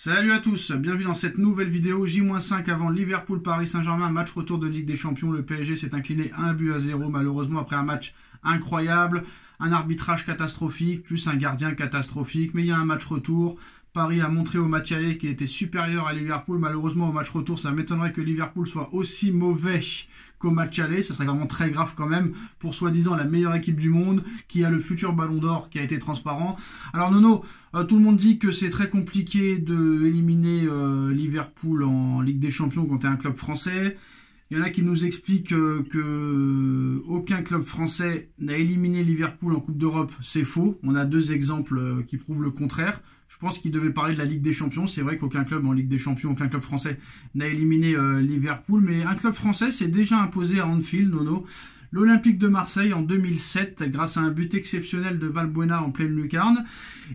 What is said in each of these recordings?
Salut à tous, bienvenue dans cette nouvelle vidéo J-5 avant Liverpool-Paris Saint-Germain, match retour de Ligue des Champions. Le PSG s'est incliné 1-0 malheureusement après un match incroyable, un arbitrage catastrophique, plus un gardien catastrophique, mais il y a un match retour. Paris a montré au match aller qu'il était supérieur à Liverpool. Malheureusement au match retour, ça m'étonnerait que Liverpool soit aussi mauvais qu'au match aller. Ça serait vraiment très grave quand même pour soi-disant la meilleure équipe du monde qui a le futur ballon d'or qui a été transparent. Alors Nono, tout le monde dit que c'est très compliqué de éliminer Liverpool en Ligue des Champions quand tu es un club français. Il y en a qui nous expliquent que aucun club français n'a éliminé Liverpool en Coupe d'Europe. C'est faux. On a deux exemples qui prouvent le contraire. Je pense qu'il devait parler de la Ligue des Champions. C'est vrai qu'aucun club en Ligue des Champions, aucun club français n'a éliminé Liverpool. Mais un club français s'est déjà imposé à Anfield, Nono. L'Olympique de Marseille en 2007, grâce à un but exceptionnel de Valbuena en pleine lucarne.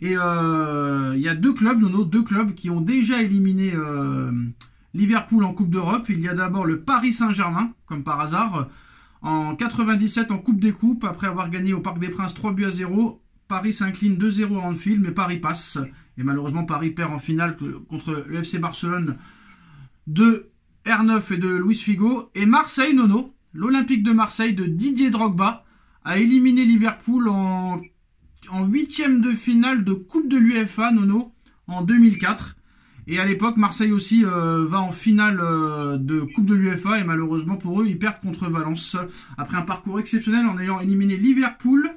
Et il y a deux clubs, Nono, deux clubs qui ont déjà éliminé Liverpool en Coupe d'Europe. Il y a d'abord le Paris Saint-Germain, comme par hasard, en 97 en Coupe des Coupes, après avoir gagné au Parc des Princes 3-0. Paris s'incline 2-0 à Anfield, mais Paris passe. Et malheureusement, Paris perd en finale contre le FC Barcelone de R9 et de Luis Figo. Et Marseille, Nono, l'Olympique de Marseille de Didier Drogba, a éliminé Liverpool en huitième de finale de Coupe de l'UEFA, Nono, en 2004. Et à l'époque, Marseille aussi va en finale de Coupe de l'UEFA. Et malheureusement pour eux, ils perdent contre Valence. Après un parcours exceptionnel en ayant éliminé Liverpool,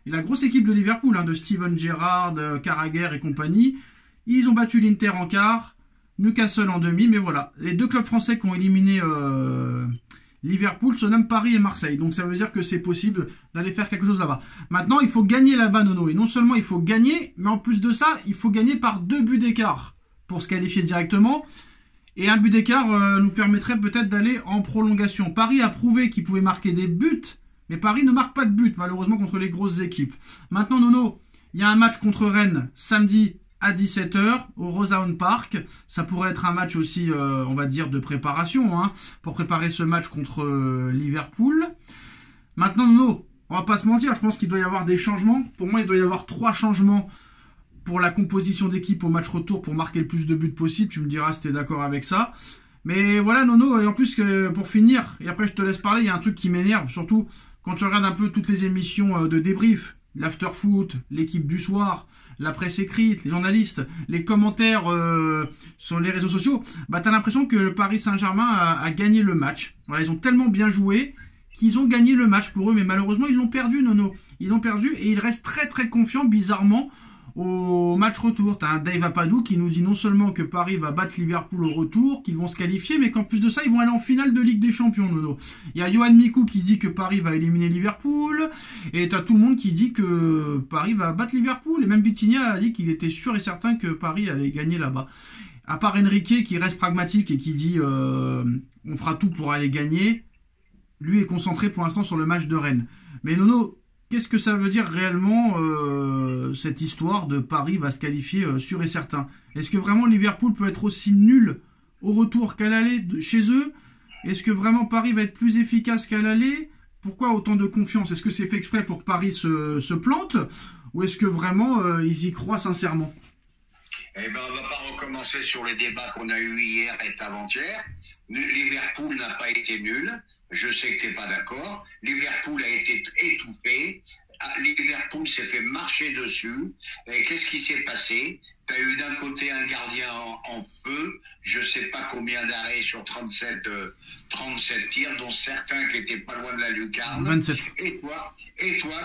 et la grosse équipe de Liverpool, de Steven Gerrard, Carragher et compagnie, ils ont battu l'Inter en quart, Newcastle en demi, mais voilà. Les deux clubs français qui ont éliminé Liverpool se nomment Paris et Marseille. Donc ça veut dire que c'est possible d'aller faire quelque chose là-bas. Maintenant, il faut gagner là-bas, Nono. Et non seulement il faut gagner, mais en plus de ça, il faut gagner par 2 buts d'écart pour se qualifier directement. Et un but d'écart nous permettrait peut-être d'aller en prolongation. Paris a prouvé qu'il pouvait marquer des buts, mais Paris ne marque pas de but, malheureusement, contre les grosses équipes. Maintenant, Nono, il y a un match contre Rennes samedi à 17 h au Rosehound Park. Ça pourrait être un match aussi, on va dire, de préparation, pour préparer ce match contre Liverpool. Maintenant, Nono, on va pas se mentir, je pense qu'il doit y avoir des changements. Pour moi, il doit y avoir 3 changements pour la composition d'équipe au match retour pour marquer le plus de buts possible. Tu me diras si tu es d'accord avec ça. Mais voilà, Nono, et en plus, pour finir, et après je te laisse parler, il y a un truc qui m'énerve, surtout quand tu regardes un peu toutes les émissions de débrief, l'after-foot, l'équipe du soir, la presse écrite, les journalistes, les commentaires sur les réseaux sociaux, bah t'as l'impression que le Paris Saint-Germain a gagné le match. Voilà, ils ont tellement bien joué qu'ils ont gagné le match pour eux, mais malheureusement ils l'ont perdu, Nono. Ils l'ont perdu et ils restent très très confiants, bizarrement, au match retour. T'as un Dave Apadou qui nous dit non seulement que Paris va battre Liverpool au retour, qu'ils vont se qualifier, mais qu'en plus de ça, ils vont aller en finale de Ligue des Champions, Nono. Il y a Johan Mikou qui dit que Paris va éliminer Liverpool, et t'as tout le monde qui dit que Paris va battre Liverpool, et même Vitinha a dit qu'il était sûr et certain que Paris allait gagner là-bas. À part Enrique qui reste pragmatique et qui dit on fera tout pour aller gagner, lui est concentré pour l'instant sur le match de Rennes. Mais Nono, qu'est-ce que ça veut dire réellement cette histoire de Paris va se qualifier sûr et certain? Est-ce que vraiment Liverpool peut être aussi nul au retour qu'à l'aller chez eux? Est-ce que vraiment Paris va être plus efficace qu'à l'aller? Pourquoi autant de confiance? Est-ce que c'est fait exprès pour que Paris se plante? Ou est-ce que vraiment ils y croient sincèrement? Eh ben, on va pas recommencer sur les débats qu'on a eu hier et avant-hier. Liverpool n'a pas été nul. Je sais que t'es pas d'accord. Liverpool a été étouffé. Liverpool s'est fait marcher dessus. Et qu'est-ce qui s'est passé? Tu as eu d'un côté un gardien en feu, je sais pas combien d'arrêts sur 37 tirs, dont certains qui étaient pas loin de la lucarne. 27. Et toi,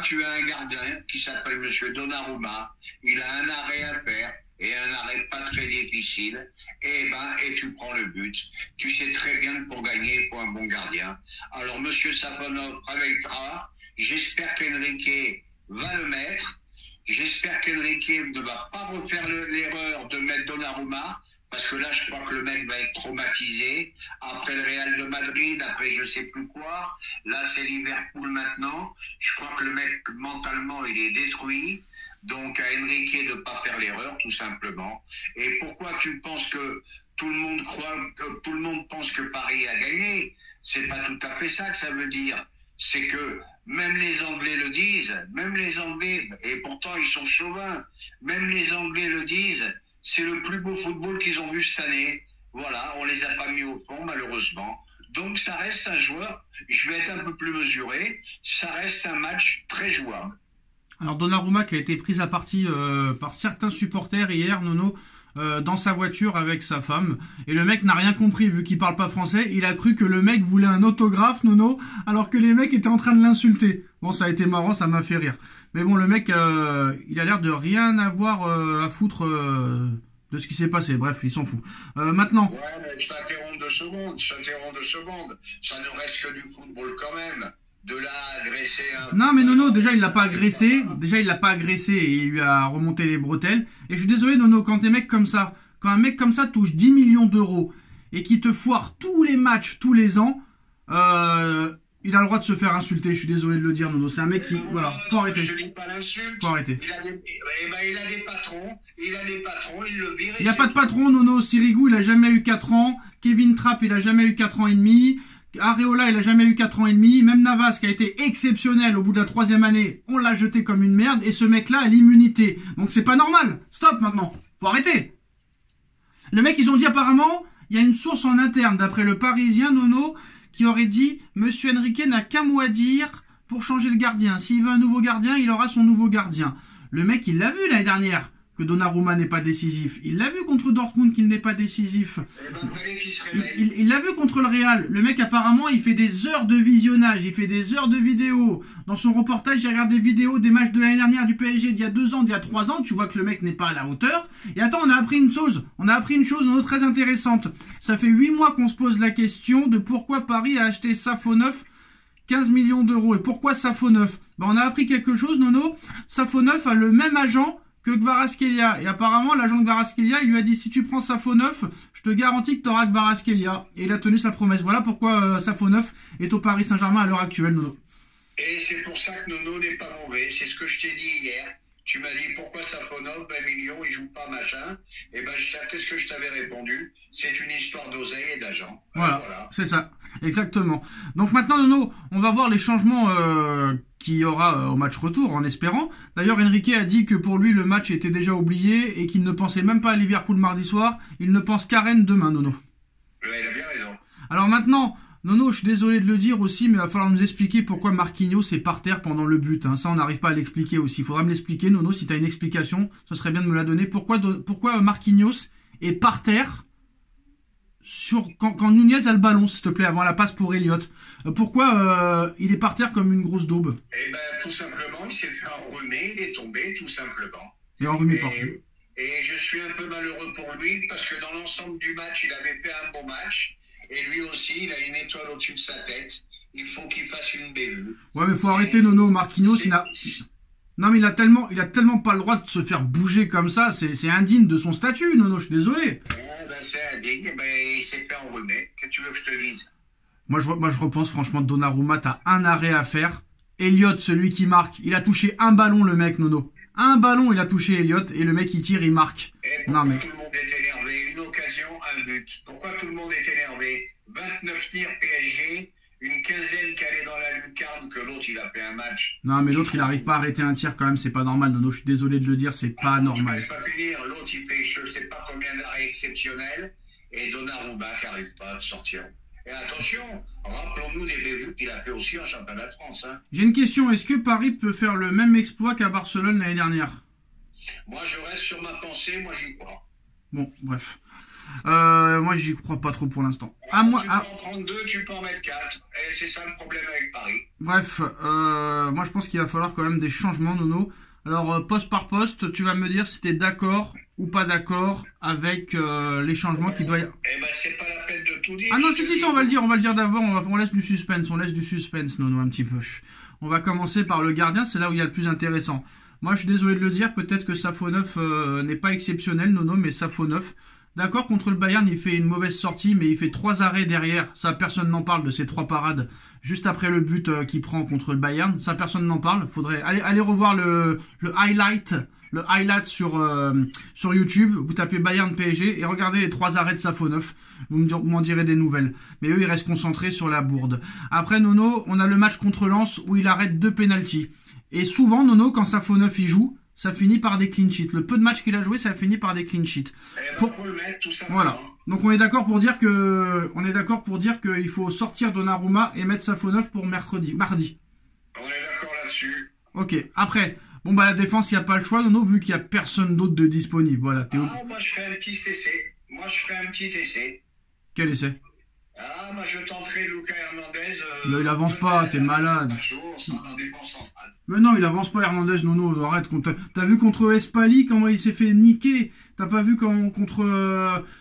tu as un gardien qui s'appelle Monsieur Donnarumma. Il a un arrêt à faire. Et un arrêt pas très difficile, et tu prends le but. Tu sais très bien que pour gagner, il faut un bon gardien. Alors, Monsieur Saponov réveillera. J'espère qu'Enrique va le mettre. J'espère qu'Enrique ne va pas refaire l'erreur de mettre Donnarumma, parce que là, je crois que le mec va être traumatisé. Après le Real de Madrid, après je sais plus quoi. Là, c'est Liverpool maintenant. Je crois que le mec, mentalement, il est détruit. Donc, à Enrique de ne pas faire l'erreur, tout simplement. Et pourquoi tu penses que tout le monde pense que Paris a gagné? C'est pas tout à fait ça que ça veut dire. C'est que même les Anglais le disent, même les Anglais, et pourtant ils sont chauvins, même les Anglais le disent, c'est le plus beau football qu'ils ont vu cette année. Voilà, on les a pas mis au fond, malheureusement. Donc, ça reste un joueur, je vais être un peu plus mesuré, ça reste un match très jouable. Alors, Donnarumma qui a été pris à partie par certains supporters hier, Nono, dans sa voiture avec sa femme. Et le mec n'a rien compris, vu qu'il parle pas français. Il a cru que le mec voulait un autographe, Nono, alors que les mecs étaient en train de l'insulter. Bon, ça a été marrant, ça m'a fait rire. Mais bon, le mec, il a l'air de rien avoir à foutre de ce qui s'est passé. Bref, il s'en fout. Maintenant... Ouais, mais ça t'interrompt 2 secondes, ça ne reste que du football quand même. De là à agresser un... Non mais Nono, déjà il l'a pas agressé, et il lui a remonté les bretelles. Et je suis désolé Nono, quand des mecs comme ça, quand un mec comme ça touche 10 millions d'euros et qui te foire tous les matchs, tous les ans, il a le droit de se faire insulter, je suis désolé de le dire Nono, c'est un mec qui... Voilà, faut arrêter. Je dis pas l'insulte. Faut arrêter. Il a des patrons, il le vire. Il n'y a pas de patron Nono, Sirigu il a jamais eu 4 ans, Kevin Trapp il a jamais eu 4 ans et demi, Areola, il a jamais eu 4 ans et demi. Même Navas, qui a été exceptionnel au bout de la 3e année, on l'a jeté comme une merde. Et ce mec-là a l'immunité. Donc c'est pas normal. Stop maintenant. Faut arrêter. Le mec, ils ont dit apparemment, il y a une source en interne, d'après le Parisien, Nono, qui aurait dit, Monsieur Enrique n'a qu'un mot à dire pour changer le gardien. S'il veut un nouveau gardien, il aura son nouveau gardien. Le mec, il l'a vu l'année dernière, que Donnarumma n'est pas décisif. Il l'a vu contre Dortmund qu'il n'est pas décisif. Il l'a vu contre le Real. Le mec, apparemment, il fait des heures de visionnage, il fait des heures de vidéos. Dans son reportage, il regarde des vidéos des matchs de l'année dernière du PSG d'il y a 2 ans, d'il y a 3 ans. Tu vois que le mec n'est pas à la hauteur. Et attends, on a appris une chose. Très intéressante. Ça fait 8 mois qu'on se pose la question de pourquoi Paris a acheté Safo 9 15 millions d'euros. Et pourquoi Safo 9 on a appris quelque chose, Nono. Safo 9 a le même agent que Kvaratskhelia. Et apparemment, l'agent de Kvaratskhelia, il lui a dit, si tu prends Safo 9, je te garantis que tu auras Kvaratskhelia. Et il a tenu sa promesse. Voilà pourquoi Safo 9 est au Paris Saint-Germain à l'heure actuelle, Nono. Et c'est pour ça que Nono n'est pas mauvais. C'est ce que je t'ai dit hier. Tu m'as dit, pourquoi Safo 9, 20 millions, il joue pas, machin. Et ben, qu'est-ce que je t'avais répondu? C'est une histoire d'oseille et d'agent. Voilà. C'est ça. Exactement. Donc maintenant, Nono, on va voir les changements qu'il y aura au match retour, en espérant. D'ailleurs, Enrique a dit que pour lui, le match était déjà oublié et qu'il ne pensait même pas à Liverpool mardi soir. Il ne pense qu'à Rennes demain, Nono. Ouais, il a bien raison. Alors maintenant, Nono, je suis désolé de le dire aussi, mais il va falloir nous expliquer pourquoi Marquinhos est par terre pendant le but. Ça, on n'arrive pas à l'expliquer aussi. Il faudra me l'expliquer, Nono, si tu as une explication. Ce serait bien de me la donner. Pourquoi Marquinhos est par terre quand Nunez a le ballon, s'il te plaît, avant la passe pour Elliott. Pourquoi il est par terre comme une grosse daube? Eh ben, tout simplement, il s'est fait enrhumer, il est tombé, tout simplement. Et enrhumé partout. Et je suis un peu malheureux pour lui, parce que dans l'ensemble du match, il avait fait un bon match. Et lui aussi, il a une étoile au-dessus de sa tête. Il faut qu'il fasse une bévue. Ouais, mais faut arrêter, Nono. Marquinhos, non, mais il a tellement pas le droit de se faire bouger comme ça. C'est indigne de son statut, Nono. Je suis désolé. C'est indigne, mais il s'est fait enrhumer. Qu'est-ce que tu veux que je te dise? Moi, je repense, franchement, Donnarumma, t'as un arrêt à faire. Elliott, celui qui marque, il a touché un ballon, le mec, Nono. Un ballon, il a touché Elliott, et le mec, il tire, il marque. Et pourquoi tout le monde est énervé? Une occasion, un but. Pourquoi tout le monde est énervé? 29 tirs PSG, une quinzaine qui allait dans la lucarne, que l'autre, il a fait un match. Non, mais l'autre, il n'arrive pas à arrêter un tir quand même, c'est pas normal, Nono. Je suis désolé de le dire, c'est pas normal. Je ne pas finir. L'autre, il fait je ne sais pas combien d'arrêts exceptionnels, et Donnarumma qui n'arrive pas à sortir. Et attention, rappelons-nous des bévues qu'il a fait aussi en championnat de France. J'ai une question, est-ce que Paris peut faire le même exploit qu'à Barcelone l'année dernière? Moi, je reste sur ma pensée, moi j'y crois. Bon, bref. Moi, j'y crois pas trop pour l'instant. Tu peux en 32, tu peux en mettre 4. Et c'est ça le problème avec Paris. Bref, moi je pense qu'il va falloir quand même des changements, Nono. Alors, poste par poste, tu vas me dire si t'es d'accord ou pas d'accord avec les changements qui doivent... Eh ben, c'est pas la peine de tout dire. Ah non, si, on va le dire d'abord, on laisse du suspense, Nono, un petit peu. On va commencer par le gardien, c'est là où il y a le plus intéressant. Moi, je suis désolé de le dire, peut-être que Safo 9 n'est pas exceptionnel, Nono, mais Safo 9... D'accord, contre le Bayern, il fait une mauvaise sortie, mais il fait 3 arrêts derrière. Ça, personne n'en parle de ces 3 parades juste après le but qu'il prend contre le Bayern. Ça, personne n'en parle. Faudrait aller revoir le highlight sur YouTube. Vous tapez Bayern PSG et regardez les 3 arrêts de Safo 9. Vous m'en direz des nouvelles. Mais eux, ils restent concentrés sur la bourde. Après, Nono, on a le match contre Lens où il arrête 2 pénaltys. Et souvent, Nono, quand Safo 9 il joue, ça finit par des clean sheets. Le peu de matchs qu'il a joué, ça a fini par des clean sheets. Faut le mettre, tout simplement. Voilà. Donc on est d'accord pour dire qu'il faut sortir Donnarumma et mettre Safonov pour mardi. On est d'accord là-dessus. Ok. Après, bon bah la défense, il n'y a pas le choix, Nono, vu qu'il n'y a personne d'autre de disponible. Voilà. Moi je ferai un petit essai. Quel essai? Moi je tenterai Lucas Hernandez. Là, il avance pas, t'es malade. Mais non, il avance pas Hernandez, Nono, arrête. T'as vu contre Espali comment il s'est fait niquer? T'as pas vu contre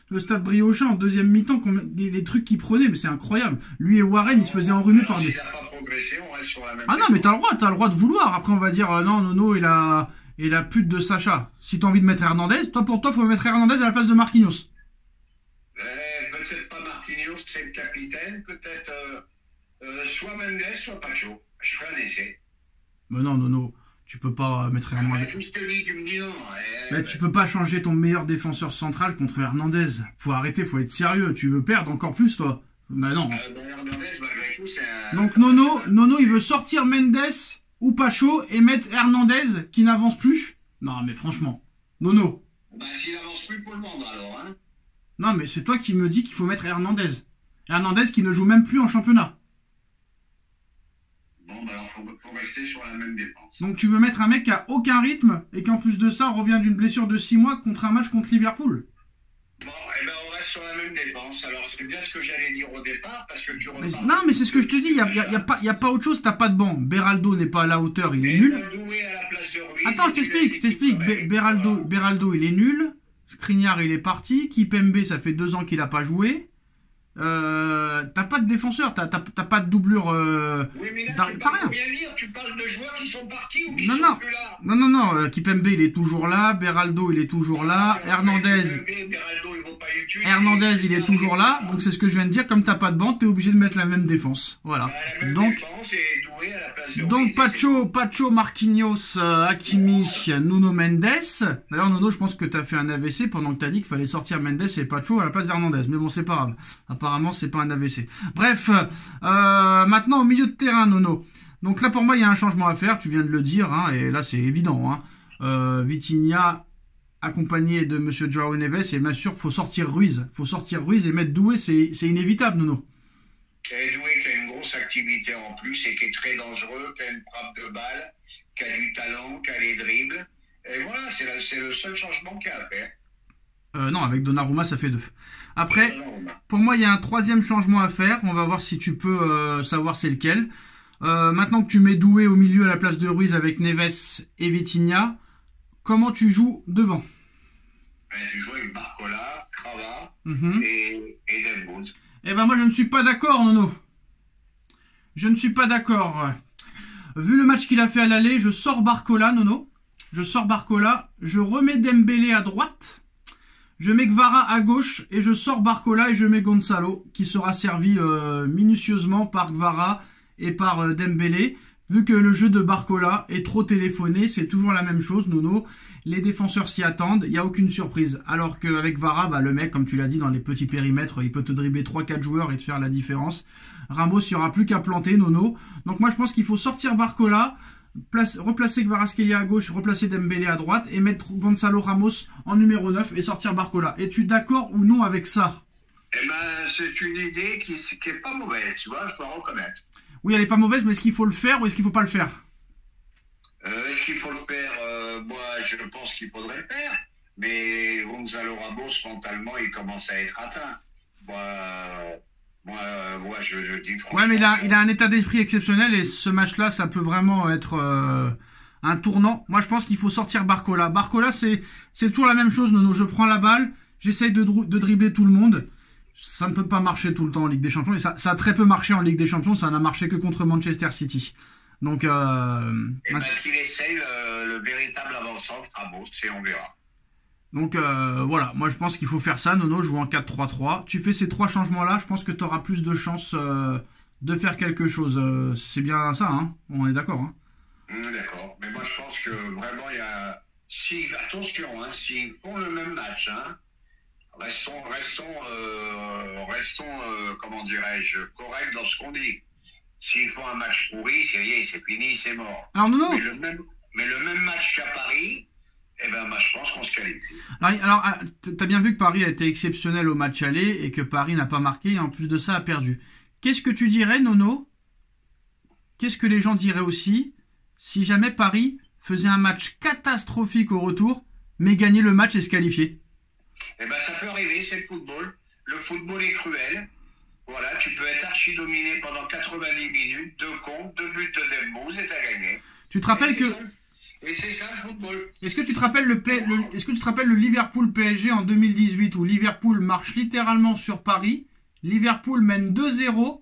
le Stade Briochin en deuxième mi-temps, les trucs qu'il prenait, mais c'est incroyable. Lui et Warren, ils se faisaient enrhumer par des... Il a pas progressé, on reste sur la même. Ah non, mais t'as le droit de vouloir. Après, on va dire, non, Nono, il a pute de Sacha. Si t'as envie de mettre Hernandez, pour toi, faut mettre Hernandez à la place de Marquinhos. Peut-être pas Marquinhos, c'est le capitaine, peut-être soit Mendes, soit Pacho. Je ferai un essai. Mais non, Nono, tu peux pas mettre Hernandez. Tout ce que tu me dis non. Mais tu peux pas changer ton meilleur défenseur central contre Hernandez. Faut arrêter, faut être sérieux. Tu veux perdre encore plus, toi? Bah non. Hernandez, malgré tout, c'est un... Donc Nono, il veut sortir Mendes ou Pacho et mettre Hernandez qui n'avance plus. Non, mais franchement, Nono. Bah s'il n'avance plus pour le monde, alors, hein. Non, mais c'est toi qui me dis qu'il faut mettre Hernandez. Hernandez qui ne joue même plus en championnat. Bon, bah alors, faut rester sur la même défense. Donc tu veux mettre un mec qui a aucun rythme et qui en plus de ça revient d'une blessure de 6 mois contre un match contre Liverpool. Bon, et ben on reste sur la même défense. Alors c'est bien ce que j'allais dire au départ, parce que tu repars... Non, mais c'est ce que je te dis, il y a pas autre chose, t'as pas de banc. Beraldo n'est pas à la hauteur, il est nul. Attends, je t'explique. Beraldo, il est nul. Skriniar, il est parti. Kipembe, ça fait 2 ans qu'il a pas joué. T'as pas de défenseur, t'as pas de doublure. Oui, mais là, tu parles bien dire, tu parles de joueurs qui sont partis ou qui sont plus là. Non, Kipembe, il est toujours là. Beraldo, il est toujours là. Hernandez, il est toujours là. Donc c'est ce que je viens de dire. Comme t'as pas de banc, t'es obligé de mettre la même défense. Voilà. Donc Pacho, Marquinhos, Hakimi, Nuno Mendes. D'ailleurs, Nuno, je pense que t'as fait un AVC pendant que t'as dit qu'il fallait sortir Mendes et Pacho à la place d'Hernandez. Mais bon, c'est pas grave. Apparemment, c'est pas un AVC. Bref, maintenant au milieu de terrain, Nono. Donc là, pour moi, il y a un changement à faire. Tu viens de le dire, hein, et là, c'est évident. Hein. Vitinha accompagné de Monsieur Joao Neves, et bien sûr, faut sortir Ruiz. Et mettre Doué, c'est inévitable, Nono. Et Doué qui a une grosse activité en plus et qui est très dangereux, qui a une frappe de balle, qui a du talent, qui a les dribbles. Et voilà, c'est le seul changement qu'il y a à faire. Non, avec Donnarumma, ça fait 2. Après, pour moi, il y a un 3e changement à faire. On va voir si tu peux savoir c'est lequel. Maintenant que tu mets Doué au milieu à la place de Ruiz avec Neves et Vitinha, comment tu joues devant? Tu joues avec Barcola, Crava et Delbouz. Eh ben moi, je ne suis pas d'accord, Nono. Je ne suis pas d'accord. Vu le match qu'il a fait à l'aller, je sors Barcola, Nono. Je remets Dembélé à droite. Je mets Kvara à gauche et je sors Barcola et je mets Gonzalo qui sera servi minutieusement par Kvara et par Dembélé. Vu que le jeu de Barcola est trop téléphoné, c'est toujours la même chose, Nono. Les défenseurs s'y attendent, il n'y a aucune surprise. Alors qu'avec Kvara, bah, le mec, comme tu l'as dit, dans les petits périmètres, il peut te dribbler 3-4 joueurs et te faire la différence. Ramos, il n'y aura plus qu'à planter, Nono. Donc moi, je pense qu'il faut sortir Barcola, replacer Kvaratskhelia à gauche, replacer Dembélé à droite et mettre Gonzalo Ramos en numéro 9 et sortir Barcola. Es-tu d'accord ou non avec ça? Eh ben, c'est une idée qui est pas mauvaise, tu vois, je dois reconnaître. Oui, elle est pas mauvaise, mais est-ce qu'il faut le faire ou est-ce qu'il faut pas le faire? Est-ce qu'il faut le faire? Moi, je pense qu'il faudrait le faire. Mais Gonzalo Ramos, mentalement, il commence à être atteint. Moi, je dis franchement... Ouais, mais il a un état d'esprit exceptionnel et ce match-là, ça peut vraiment être un tournant. Moi, je pense qu'il faut sortir Barcola. Barcola, c'est toujours la même chose, Nono. Je prends la balle, j'essaye de dribbler tout le monde. Ça ne peut pas marcher tout le temps en Ligue des Champions. Et ça a très peu marché en Ligue des Champions. Ça n'a marché que contre Manchester City. Donc, qu'il essaye le véritable avant-centre Ramos et on verra. Donc voilà, moi je pense qu'il faut faire ça, Nono, jouer en 4-3-3. Tu fais ces 3 changements-là, je pense que tu auras plus de chances de faire quelque chose. C'est bien ça, hein? On est d'accord, hein? D'accord, mais moi je pense que vraiment il y a... attention, hein, s'ils font le même match, hein, restons comment dirais-je, corrects dans ce qu'on dit. S'ils font un match pourri, c'est fini, c'est mort. Alors Nono, Mais le même match qu'à Paris, eh ben, je pense qu'on se qualifie. Alors, t'as bien vu que Paris a été exceptionnel au match aller et que Paris n'a pas marqué et en plus de ça a perdu. Qu'est-ce que tu dirais, Nono? Qu'est-ce que les gens diraient aussi si jamais Paris faisait un match catastrophique au retour, mais gagnait le match et se qualifiait? Eh ben, ça peut arriver, c'est le football. Le football est cruel. Voilà, tu peux être archi-dominé pendant 90 minutes, 2 comptes, 2 buts de Dembouz et t'as gagné. Tu te rappelles que... Et c'est ça le football. Est-ce que tu te rappelles le Liverpool PSG en 2018 où Liverpool marche littéralement sur Paris, Liverpool mène 2-0,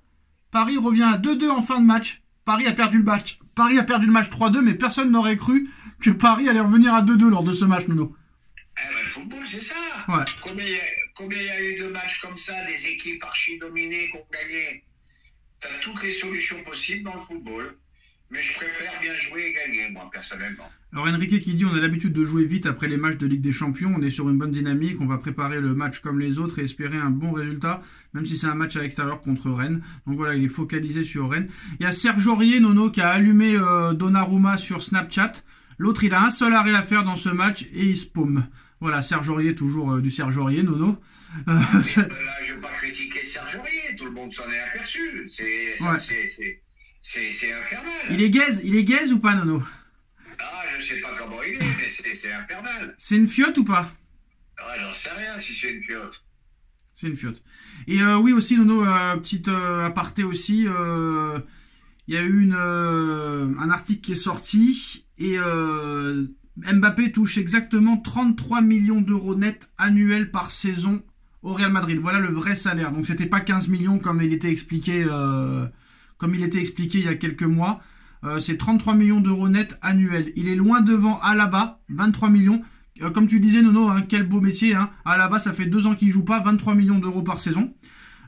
Paris revient à 2-2 en fin de match, Paris a perdu le match 3-2, mais personne n'aurait cru que Paris allait revenir à 2-2 lors de ce match, Nono. Eh ben, le football, c'est ça. Ouais. Combien il y a eu de matchs comme ça, des équipes archi-dominées qui ont gagné? Tu as toutes les solutions possibles dans le football. Mais je préfère bien jouer et gagner, moi, personnellement. Alors Enrique qui dit on a l'habitude de jouer vite après les matchs de Ligue des Champions, on est sur une bonne dynamique, on va préparer le match comme les autres et espérer un bon résultat, même si c'est un match à l'extérieur contre Rennes. Donc voilà, il est focalisé sur Rennes. Il y a Serge Aurier, Nono, qui a allumé Donnarumma sur Snapchat. L'autre, il a un seul arrêt à faire dans ce match et il se paume. Voilà, Serge Aurier, toujours du Serge Aurier, Nono. Là, je ne vais pas critiquer Serge Aurier, tout le monde s'en est aperçu. C'est infernal. Il est gaze ou pas, Nono? Ah, je sais pas comment il est, mais c'est infernal. C'est une fiotte ou pas? Ah, j'en sais rien si c'est une fiotte. C'est une fiotte. Et oui aussi, Nono, petite aparté aussi, il y a eu un article qui est sorti et Mbappé touche exactement 33 millions d'euros net annuels par saison au Real Madrid. Voilà le vrai salaire. Donc c'était pas 15 millions comme il était expliqué il y a quelques mois. C'est 33 millions d'euros net annuels. Il est loin devant Alaba, 23 millions. Comme tu disais, Nono, hein, quel beau métier. Hein. Alaba, ça fait 2 ans qu'il joue pas, 23 millions d'euros par saison.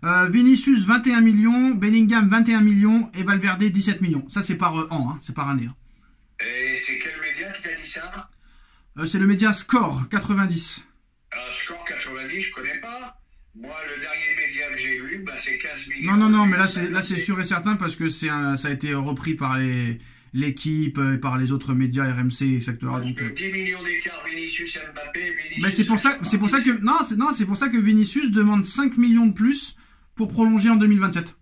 Vinicius, 21 millions. Bellingham, 21 millions. Et Valverde, 17 millions. Ça, c'est par an, hein, c'est par année. Hein. Et c'est quel média qui t'a dit ça? C'est le média Score 90. Alors, Score 90, je connais pas. Moi, le dernier média que j'ai lu, c'est 15 millions. Non, mais là c'est sûr et certain parce que ça a été repris par l'équipe, par les autres médias RMC, etc. Donc 10 millions d'écart Vinicius Mbappé. Mais c'est pour ça que Vinicius demande 5 millions de plus pour prolonger en 2027.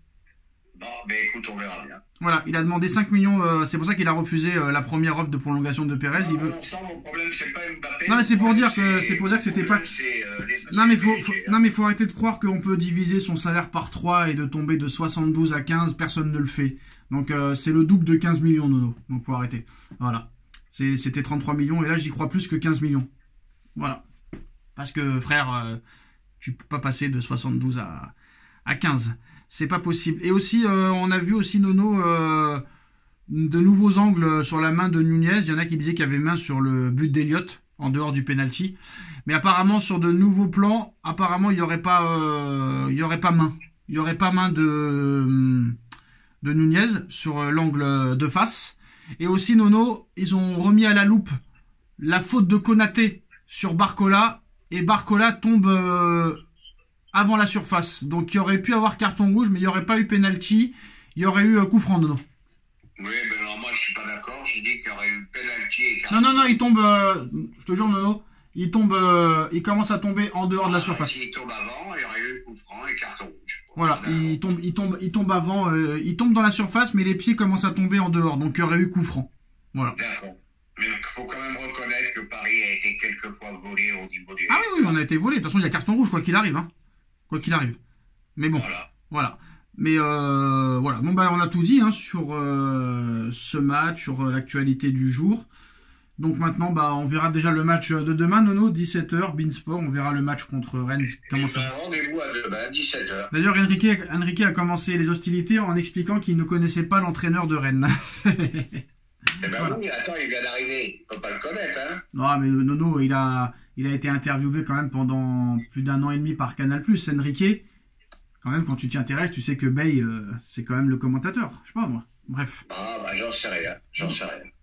Bon, écoute, on verra bien. Voilà, il a demandé 5 millions, c'est pour ça qu'il a refusé la première offre de prolongation de Pérez. Mon problème, c'est pas Mbappé. Non, mais c'est pour dire que c'était pas. Non, mais faut arrêter de croire qu'on peut diviser son salaire par 3 et de tomber de 72 à 15, personne ne le fait. Donc c'est le double de 15 millions, Nono. Donc faut arrêter. Voilà. C'était 33 millions et là j'y crois plus que 15 millions. Voilà. Parce que frère, tu peux pas passer de 72 à 15. C'est pas possible. Et aussi, on a vu aussi, Nono, de nouveaux angles sur la main de Nunez. Il y en a qui disaient qu'il y avait main sur le but d'Elliott, en dehors du penalty. Mais apparemment, sur de nouveaux plans, apparemment, il n'y aurait pas main. Il n'y aurait pas main de Nunez sur l'angle de face. Et aussi, Nono, ils ont remis à la loupe la faute de Konaté sur Barcola. Et Barcola tombe... avant la surface. Donc il y aurait pu avoir carton rouge, mais il n'y aurait pas eu penalty. Il y aurait eu coup franc, Nono. Oui, mais alors moi je suis pas d'accord. J'ai dit qu'il y aurait eu penalty et carton rouge. Non, il tombe. Je te jure, Nono, il tombe. Il commence à tomber en dehors de la surface. S'il tombe avant, il y aurait eu coup franc et carton rouge. Voilà, il tombe avant. Il tombe dans la surface, mais les pieds commencent à tomber en dehors. Donc il y aurait eu coup franc. Voilà. D'accord. Mais il faut quand même reconnaître que Paris a été quelquefois volé au niveau du. Ah oui, on a été volé. De toute façon, il y a carton rouge quoi qu'il arrive. Hein. Quoi qu'il arrive. Mais bon, voilà. Mais voilà. Bon on a tout dit hein, sur ce match, sur l'actualité du jour. Donc maintenant, on verra déjà le match de demain, Nono, 17h, Beansport. On verra le match contre Rennes. Rendez-vous à demain, 17h. D'ailleurs, Enrique a commencé les hostilités en expliquant qu'il ne connaissait pas l'entraîneur de Rennes. Voilà. Oui, attends, il vient d'arriver. Il ne peut pas le connaître, hein. Non, mais Nono, il a été interviewé quand même pendant plus d'1 an et demi par Canal+. Enrique, quand même, quand tu t'y intéresses, tu sais que Bay, c'est quand même le commentateur. Je sais pas, moi. Bref. J'en sais rien.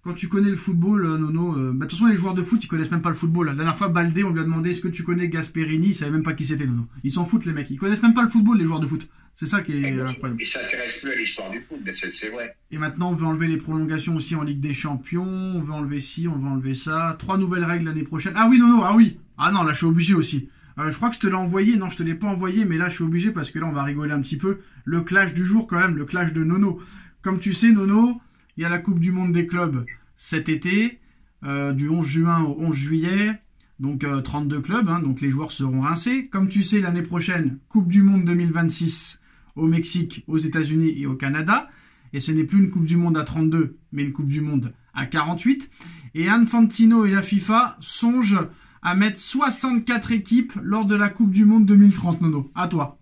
quand tu connais le football, Nono, de toute façon, les joueurs de foot, ils connaissent même pas le football. La dernière fois, Baldé, on lui a demandé est-ce que tu connais Gasperini, il savait même pas qui c'était, Nono. Ils s'en foutent, les mecs. Ils connaissent même pas le football, les joueurs de foot. C'est ça qui est incroyable. Ils s'intéressent plus à l'histoire du foot, mais c'est vrai. Et maintenant, on veut enlever les prolongations aussi en Ligue des Champions. On veut enlever ci, on veut enlever ça. 3 nouvelles règles l'année prochaine. Ah oui, Nono, ah oui. Ah non, là, je suis obligé aussi. Je crois que je te l'ai envoyé. Non, je te l'ai pas envoyé, mais là, je suis obligé parce que là, on va rigoler un petit peu. Le clash du jour, quand même, le clash de Nono. Comme tu sais, Nono, il y a la Coupe du Monde des clubs cet été, du 11 juin au 11 juillet. Donc 32 clubs, hein, donc les joueurs seront rincés. Comme tu sais, l'année prochaine, Coupe du Monde 2026 au Mexique, aux États-Unis et au Canada. Et ce n'est plus une Coupe du Monde à 32, mais une Coupe du Monde à 48. Et Infantino et la FIFA songent à mettre 64 équipes lors de la Coupe du Monde 2030, Nono. À toi.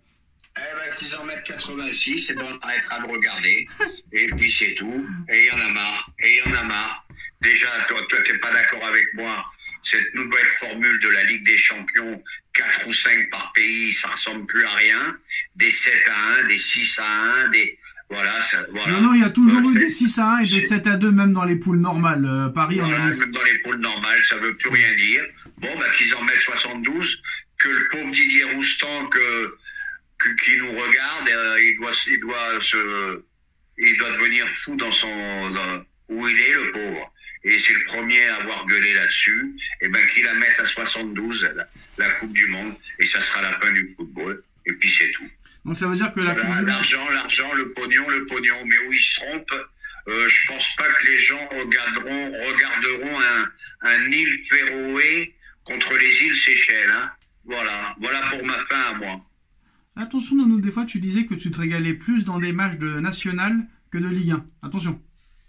Eh ben, qu'ils en mettent 86, et ben, on arrêtera de regarder. Et puis c'est tout. Et il y en a marre. Et il y en a marre. Déjà, toi, t'es pas d'accord avec moi. Cette nouvelle formule de la Ligue des Champions, 4 ou 5 par pays, ça ressemble plus à rien. Des 7 à 1, des 6 à 1, des... Voilà, voilà. Non, il y a toujours eu des 6 à 1 et des 7 à 2, même dans les poules normales. Paris, voilà, on a mis... même dans les poules normales, ça veut plus rien dire. Bon, bah, qu'ils en mettent 72, que le pauvre Didier Roustan, qui nous regarde, il doit devenir fou où il est, le pauvre. Et c'est le premier à avoir gueulé là-dessus, et ben qu'il la mette à 72, la Coupe du Monde, et ça sera la fin du football, et puis c'est tout. Donc ça veut dire que la Coupe du Monde... L'argent, le pognon, mais où ils se trompent, je pense pas que les gens regarderont un île Féroé contre les îles Seychelles, hein. Voilà pour ma fin à moi. Attention, Nono, des fois tu disais que tu te régalais plus dans des matchs de national que de Ligue 1. Attention.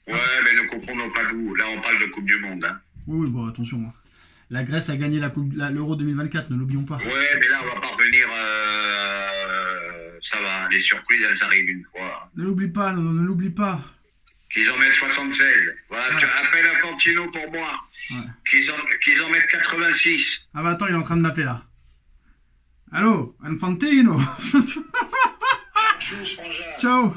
Ouais, mais ne confondons pas tout. Là, on parle de Coupe du Monde. Hein. Oui, bon, attention. La Grèce a gagné l'Euro 2024, ne l'oublions pas. Ouais, mais là, on va pas revenir... ça va, les surprises, elles arrivent une fois. Ne l'oublie pas, ne l'oublie pas. Qu'ils en mettent 76. Voilà, tu appelles Infantino pour moi. Ouais. Qu'ils en mettent 86. Ah bah attends, il est en train de m'appeler là. Allô, Infantino. Ciao. Ciao.